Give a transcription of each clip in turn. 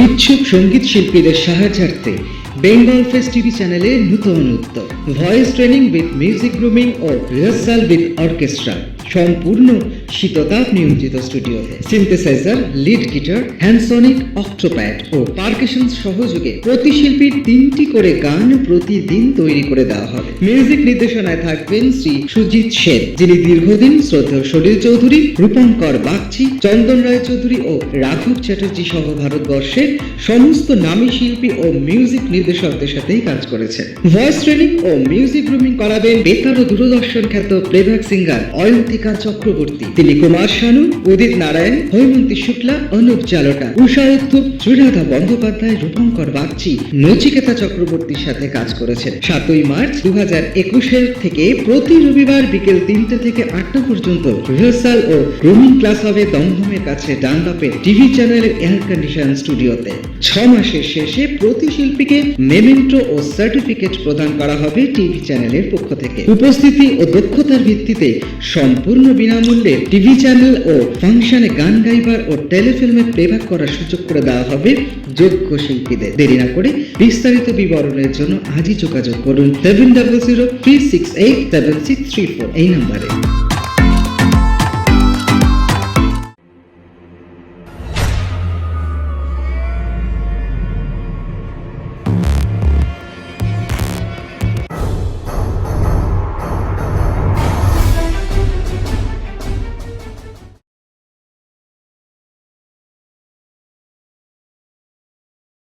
ইচ্ছুক সঙ্গীত শিল্পীদের সাহায্যার্থে বেঙ্গল ফেস্ট টিভি চ্যানেলে নূতন উদ্যোগ voice training with music grooming ও রিহার্সাল উইথ অর্কেস্ট্রা সম্পূর্ণ শীততাপ নিয়ন্ত্রিত স্টুডিওতে synthesizer, lead guitar, Handsonic, octopad ও পারকাশন সহযোগে প্রতি শিল্পীর 3টি করে গান প্রতিদিন তৈরি করে দেওয়া হবে। মিউজিক নির্দেশনায় থাকবেন শ্রী সুজিত সেন, যিনি দীর্ঘদিন শ্রদ্ধেয় সলিল চৌধুরী, রূপঙ্কর বাগচি, চন্দন রায় চৌধুরী ও রাঘব চ্যাটার্জি সহ ভারতবর্ষের সমস্ত নামী শিল্পী ও মিউজিক নির্দেশকদের সাথেই কাজ করেছেন। ভয়েস ট্রেনিং ও মিউজিক গ্রুমিং করাবেন বেতার ও দূরদর্শন খ্যাত প্লেব্যাক সিঙ্গার অয়ন্তিকা চক্রবর্তী। তিনি কুমার শানু, উদিত নারায়ণ, হৈমন্তী শুক্লা, অনুপ জালোটা, উষা উত্থুপ, শ্রীরাধা বন্দ্যোপাধ্যায়, রূপঙ্কর বাগচি, নচিকেতা চক্রবর্তীর সাথে কাজ করেছেন। 7ই মার্চ 2021 থেকে প্রতি রবিবার বিকেল 3টে থেকে 8টা পর্যন্ত রিহার্সাল ও গ্রুমিং ক্লাস হবে দমদমের কাছে ডানলপের টিভি চ্যানেলের এয়ার কন্ডিশন স্টুডিওতে। 6 মাসের শেষে প্রতি শিল্পীকে মেমেন্টো ও সার্টিফিকেট প্রদান করা হবে টিভি চ্যানেলের পক্ষ থেকে। উপস্থিতি ও দক্ষতার ভিত্তিতে সম্পূর্ণ বিনামূল্যে টিভি চ্যানেল ও ফাংশনে গান গাইবার ও টেলিফিল্মে প্লেব্যাক করার সুযোগ করে দেওয়া হবে যোগ্য শিল্পীদের। দেরি না করে বিস্তারিত বিবরণের জন্য আজই যোগাযোগ করুন 7003687634 এই নম্বরে।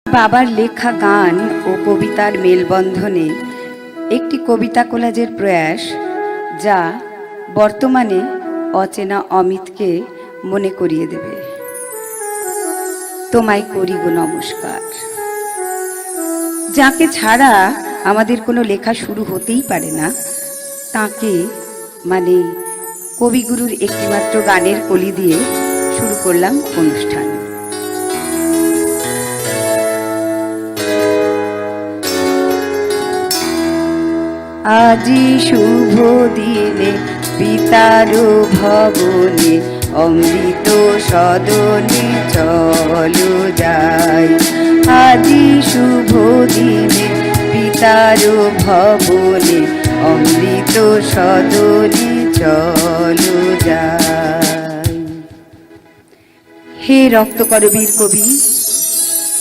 বাবার লেখা গান ও কবিতার মেলবন্ধনে একটি কবিতা কোলাজের প্রয়াস, যা বর্তমানে অচেনা অমিতকে মনে করিয়ে দেবে। তোমায় করি গো নমস্কার। যাকে ছাড়া আমাদের কোনো লেখা শুরু হতেই পারে না, তাকে মানে কবিগুরুর একটিমাত্র গানের কলি দিয়ে শুরু করলাম অনুষ্ঠান। আজি শুভ দিনে পিতার ভবনে অমৃত সদনে চলো যাই। আজি শুভ দিনে পিতার ভবনে অমৃত সদনে চলো যাই। হে রক্তকরবীর কবি,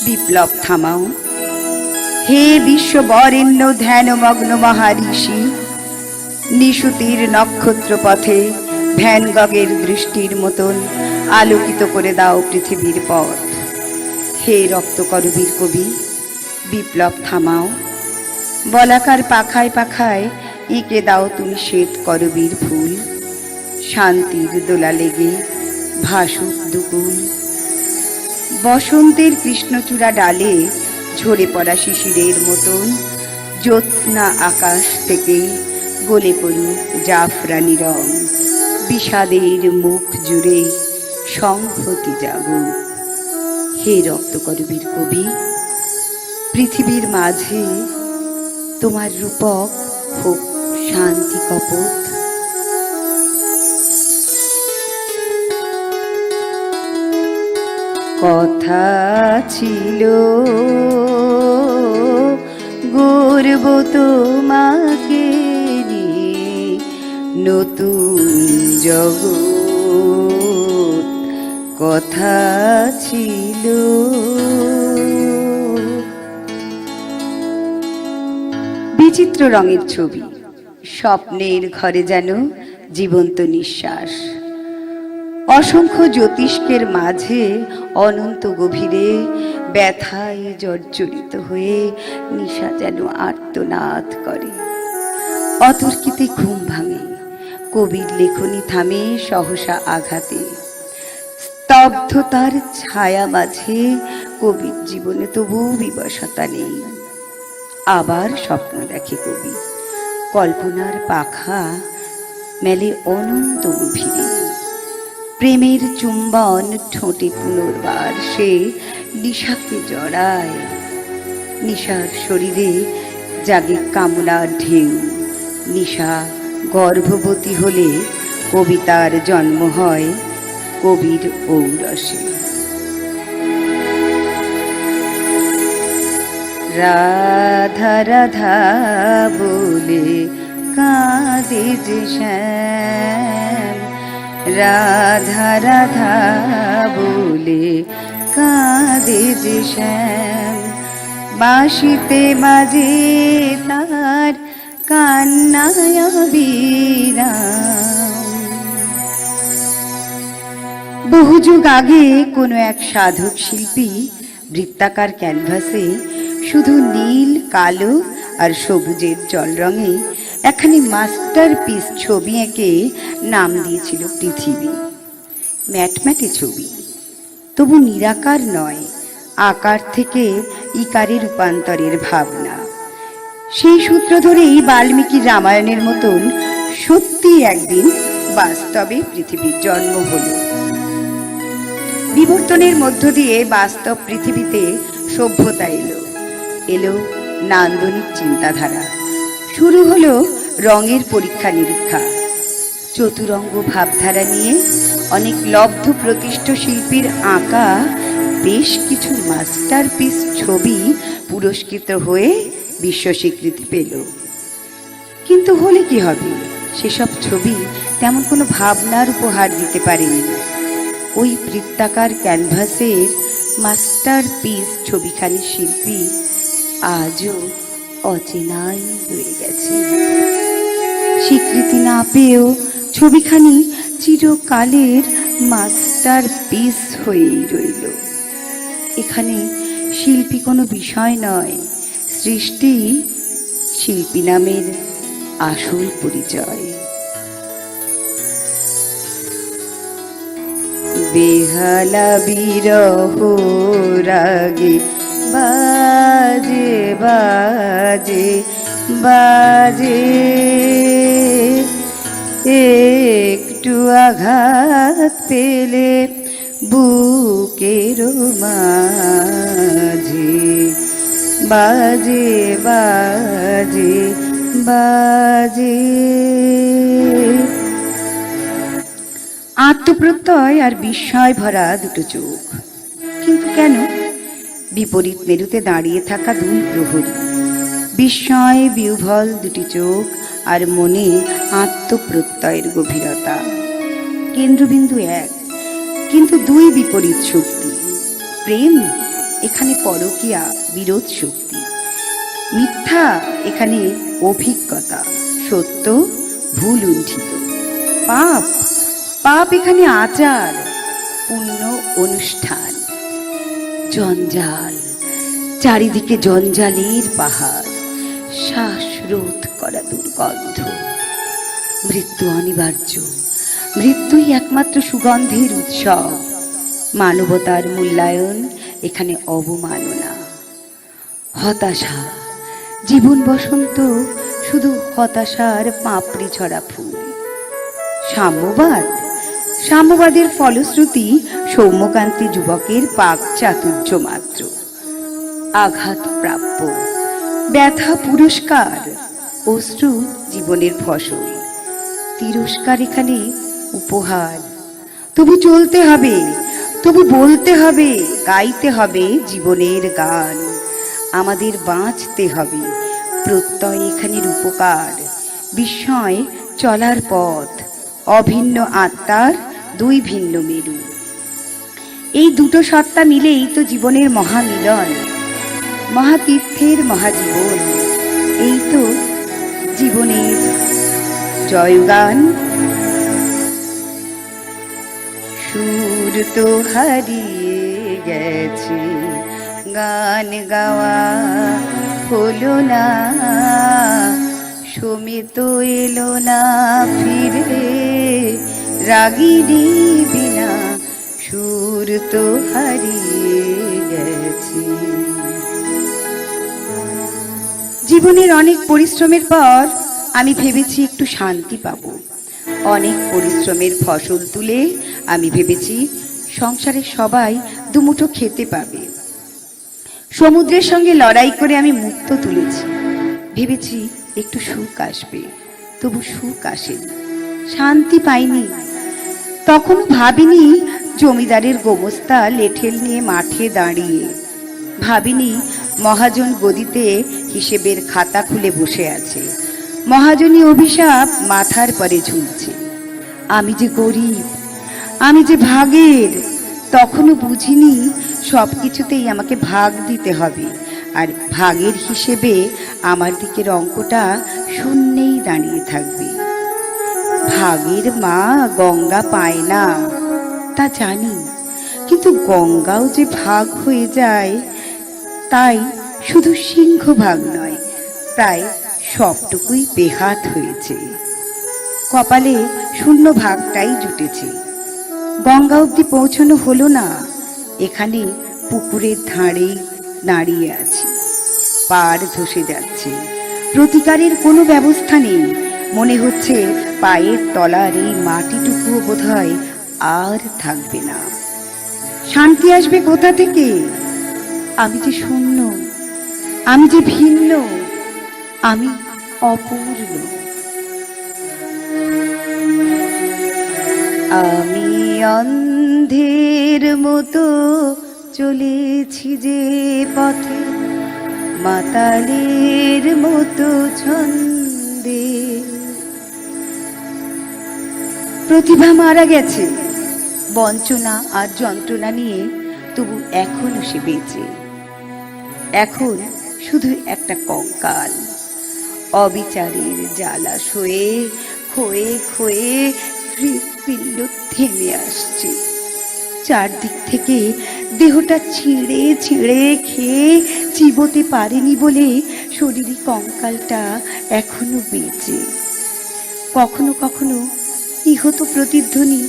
বিপ্লব থামাও। হে বিশ্ব বরেণ্য ধ্যানমগ্ন মহারিষি, নিশুতির নক্ষত্র পথে ভ্যান গগের দৃষ্টির মতন আলোকিত করে দাও পৃথিবীর পথ। হে রক্তকরবীর কবি, বিপ্লব থামাও। বলাকার পাখায় পাখায় এঁকে দাও তুমি শ্বেত করবীর ফুল। শান্তির দোলা লেগে ভাসুক দুকুল। বসন্তের কৃষ্ণচূড়া ডালে ঝরে পড়া শিশিরের মতন জ্যোৎস্না আকাশ থেকে গলে পড়ুক জাফরানি রং। বিষাদের মুখ জুড়ে সংহতি জাগুক। হে রক্তকরবীর কবি, পৃথিবীর মাঝে তোমার রূপক হোক শান্তি কপট। কথা ছিল গর্ব তোমাকে নিয়ে, নতুন জগৎ কথা ছিল। বিচিত্র রঙের ছবি, স্বপ্নের ঘরে যেন জীবন্ত নিঃশ্বাস। অসংখ্য জ্যোতিষ্কের মাঝে অনন্ত গভীরে ব্যথায় জর্জরিত হয়ে নিশা যেন আর্তনাদ করে। অতর্কিতে ঘুম ভাঙে, কবির লেখনী থামে সহসা আঘাতে। স্তব্ধতার ছায়া মাঝে কবির জীবনে তবু বিবশতা নেই। আবার স্বপ্ন দেখে কবি, কল্পনার পাখা মেলে অনন্ত গভীরে। প্রেমের চুম্বন ঠোঁটে পুনর্বার সে নিশাকে জড়ায়। নিশার শরীরে জাগে কামনার ঢেউ। নিশা গর্ভবতী হলে কবিতার জন্ম হয় কবির ঔরসে। রাধা রাধা বলে কাঁদে যে শ্যাম, রাধা রাধা বলে কাঁদে যে শ্যাম, বাঁশিতে বাজে তার কান্নায় বিরাম। বহু যুগ আগে কোনো এক সাধক শিল্পী বৃত্তাকার ক্যানভাসে শুধু নীল, কালো আর সবুজের জল রঙে একখানি মাস্টারপিস ছবি এঁকে নাম দিয়েছিল পৃথিবী। ম্যাটম্যাটে ছবি, তবু নিরাকার নয়, আকার থেকে ইকারে রূপান্তরের ভাবনা। সেই সূত্র ধরেই বাল্মীকির রামায়ণের মতন সত্যি একদিন বাস্তবে পৃথিবীর জন্ম হলো। বিবর্তনের মধ্য দিয়ে বাস্তব পৃথিবীতে সভ্যতা এলো, এলো নান্দনিক চিন্তাধারা, শুরু হলো রঙের পরীক্ষা নিরীক্ষা। চতুরঙ্গ ভাবধারা নিয়ে অনেক লব্ধ প্রতিষ্ঠ শিল্পীর আঁকা বেশ কিছু মাস্টারপিস ছবি পুরস্কৃত হয়ে বিশ্ব স্বীকৃতি পেল। কিন্তু হলে কি হবে, সেসব ছবি তেমন কোনো ভাবনার উপহার দিতে পারেনি। ওই বৃত্তাকার ক্যানভাসের মাস্টারপিস ছবিখানি শিল্পী আজও অচেনাই রয়ে গেছে। স্বীকৃতি না পেয়েও ছবিখানি চিরকালের মাস্টারপিস হয়েই রইল। এখানে শিল্পী কোনো বিষয় নয়, সৃষ্টি শিল্পী নামের আসল পরিচয়। বেহালা বিরহ রাগে বাজে বাজে বাজে, একটু আঘাত পেলে বুকের মাঝে বাজে বাজে বাজে। আত্মপ্রত্যয় আর বিস্ময় ভরা দুটো চোখ, কিন্তু কেন? বিপরীত মেরুতে দাঁড়িয়ে থাকা দুই প্রহরী, বিস্ময় বিহ্বল দুটি চোখ আর মনে আত্মপ্রত্যয়ের গভীরতা। কেন্দ্রবিন্দু এক, কিন্তু দুই বিপরীত শক্তি। প্রেম এখানে পরকীয়া, বিরোধ শক্তি। মিথ্যা এখানে অভিজ্ঞতা, সত্য ভুল উণ্ঠিত। পাপ পাপ এখানে আচার, পুণ্য অনুষ্ঠান। জঞ্জাল, চারিদিকে জঞ্জালের পাহাড়, শ্বাসরোধ করা দুর্গন্ধ। মৃত্যু অনিবার্য, মৃত্যুই একমাত্র সুগন্ধের উৎসব। মানবতার মূল্যায়ন এখানে অবমাননা। হতাশা, জীবন বসন্ত শুধু হতাশার পাপড়ি ছড়া ফুল। সাম্যবাদ, সাম্যবাদের ফলশ্রুতি সৌম্যকান্তি যুবকের পাক চাতুর্য মাত্র। আঘাত প্রাপ্য, ব্যথা পুরস্কার, অশ্রু জীবনের ফসল। তিরস্কার এখানে উপহার। তবু চলতে হবে, তবু বলতে হবে, গাইতে হবে জীবনের গান। আমাদের বাঁচতে হবে, প্রত্যয় এখানে রূপকার। বিস্ময় চলার পথ, অভিন্ন আত্মার দুই ভিন্ন মেরু। এই দুটো সত্তা মিলেই তো জীবনের মহামিলন, মহাতীর্থের মহাজীবন। এই তো জীবনের জয়গান। সুর তো হারিয়ে গেছে, গান গাওয়া হলো না, সমিত এলো না ফিরে রাগিনী বিনা। সুর তো হারিয়ে গেছে। জীবনের অনেক পরিশ্রমের পর আমি ভেবেছি একটু শান্তি পাবো। অনেক পরিশ্রমের ফসল তুলে আমি ভেবেছি সংসারের সবাই দুমুঠো খেতে পাবে। সমুদ্রের সঙ্গে লড়াই করে আমি মুক্ত তুলেছি, ভেবেছি একটু সুখ আসবে, তবু সুখ আসেনি, শান্তি পাইনি। তখনও ভাবিনি জমিদারের গোমস্তা লেঠেল নিয়ে মাঠে দাঁড়িয়ে, ভাবিনি মহাজন গদিতে হিসেবের খাতা খুলে বসে আছে। মহাজনী অভিশাপ মাথার পরে ঝুলছে। আমি যে গরিব, আমি যে ভাগের, তখনও বুঝিনি সব কিছুতেই আমাকে ভাগ দিতে হবে, আর ভাগের হিসেবে আমার দিকের অঙ্কটা শূন্যেই দাঁড়িয়ে থাকবে। ভাগের মা গঙ্গা পায় না তা জানি, কিন্তু গঙ্গাও যে ভাগ হয়ে যায়, তাই শুধু সিংহভাগ নয়, প্রায় সবটুকুই বেহাত হয়েছে। কপালে শূন্য ভাগটাই জুটেছে। গঙ্গা অবধি পৌঁছানো হলো না। এখানে পুকুরের ধারে দাঁড়িয়ে আছি, পাড় ধসে যাচ্ছে। প্রতিকারের কোনো ব্যবস্থা নেই। মনে হচ্ছে পায়ের তলার এই মাটিটুকুও বোধহয় আর থাকবে না। শান্তি আসবে কোথা থেকে? আমি যে শূন্য, আমি যে ভিন্ন, আমি অপূর্ণ। আমি অন্ধের মতো চলেছি যে পথে, মাতালের মতো ছন্দে। প্রতিভা মারা গেছে বঞ্চনা আর যন্ত্রণা নিয়ে, তবু এখনো সে বেঁচে। এখন শুধু একটা কঙ্কাল, অবিচারের জ্বালাশয়ে ক্ষয়ে ক্ষয়ে হৃৎপিণ্ড থেমে আসছে। চারদিক থেকে দেহটা ছিঁড়ে ছিঁড়ে খেয়ে চিবোতে পারেনি বলে শরীরী কঙ্কালটা এখনো বেঁচে। কখনো কখনো ইহত প্রতিধ্বনি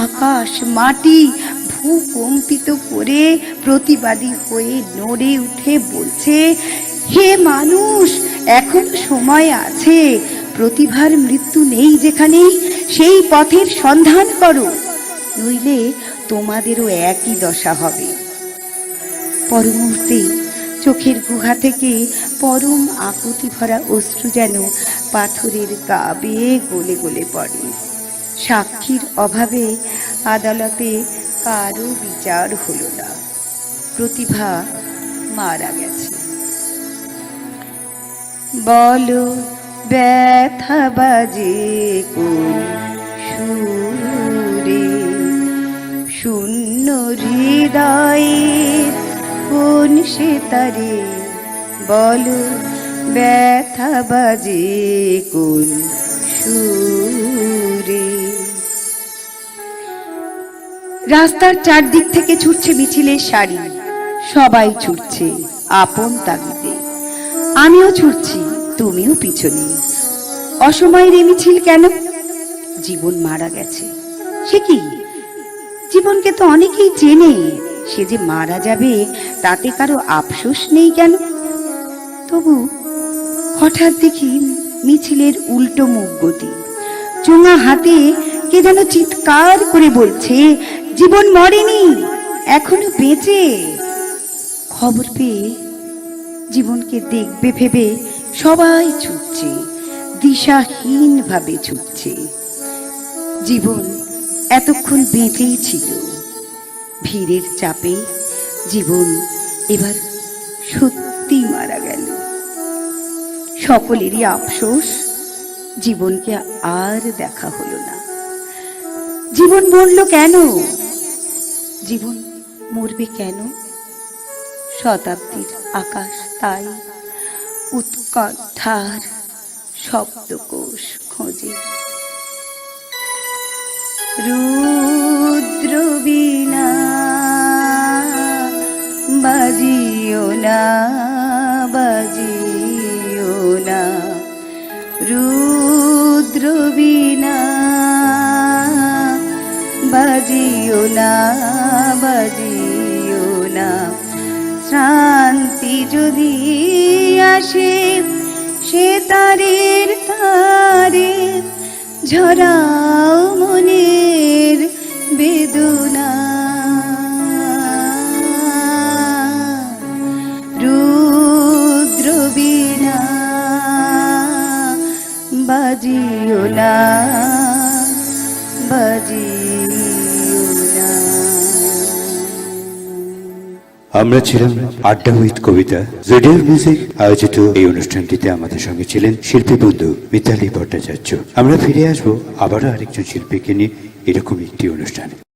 আকাশ মাটি ভূকম্পিত করে প্রতিবাদী হয়ে নড়ে উঠে বলছে, হে মানুষ, এখন সময় আছে। প্রতিভার মৃত্যু নেই যেখানে, সেই পথের সন্ধান করো, নইলে তোমাদেরও একই দশা হবে। পরমুহূর্তে চোখের গুহা থেকে পরম আকুতি ভরা অশ্রু যেন পাথরের গা বেয়ে গলে গলে পড়ে। সাক্ষীর অভাবে আদালতে কারো বিচার হলো না। প্রতিভা মারা গেছে। বলো ব্যথা বাজে কোন সুরে, শূন্য হৃদয়ের কোন সে তারে। বলো ব্যথা বাজে কোন সুরে। রাস্তার চারদিক থেকে ছুটছে মিছিলের সারি। সবাই ছুটছে আপন তাগিদে। আমিও ছুটছি, তুমিও পিছনে। অসময়ের এই মিছিল কেন? জীবন মারা গেছে। সে কি? জীবনকে তো অনেকেই চেনে। সে যে মারা যাবে তাতে কারো আফসোস নেই কেন? তবু হঠাৎ দেখি মিছিলের উল্টো মুখ গতি। চোঙা হাতে কে যেন চিৎকার করে বলছে, জীবন মরেনি, এখনো বেঁচে। খবর পেয়ে জীবনকে দেখবে ভেবে সবাই ছুটছে, দিশাহীন ভাবে ছুটছে। জীবন এতক্ষণ বেঁচেই ছিল। ভিড়ের চাপে জীবন এবার সত্যি মারা গেল। সকলেরই আফসোস, জীবনকে আর দেখা হলো না। জীবন মরল কেন? জীবন মরবে কেন? শতাব্দীর আকাশ তাই উৎকণ্ঠার শব্দকোষ খোঁজে। রুদ্র বীণা বাজিও না, বাজিও না, রুদ্র বীণা বাজিও না, বাজিও না। শ্রান্তি যদি আসে সে তারের তারে, ঝরাও মনের বেদনা। রুদ্র বীণা বাজিও না, বাজিও না। আমরা ছিলাম আড্ডা উইথ কবিতা রেডিও মিউজিক আয়োজিত এই অনুষ্ঠানটিতে আমাদের সঙ্গে ছিলেন শিল্পী বন্ধু মিতালি ভট্টাচার্য। আমরা ফিরে আসবো আবারও আরেকজন শিল্পীকে নিয়ে এরকম একটি অনুষ্ঠানে।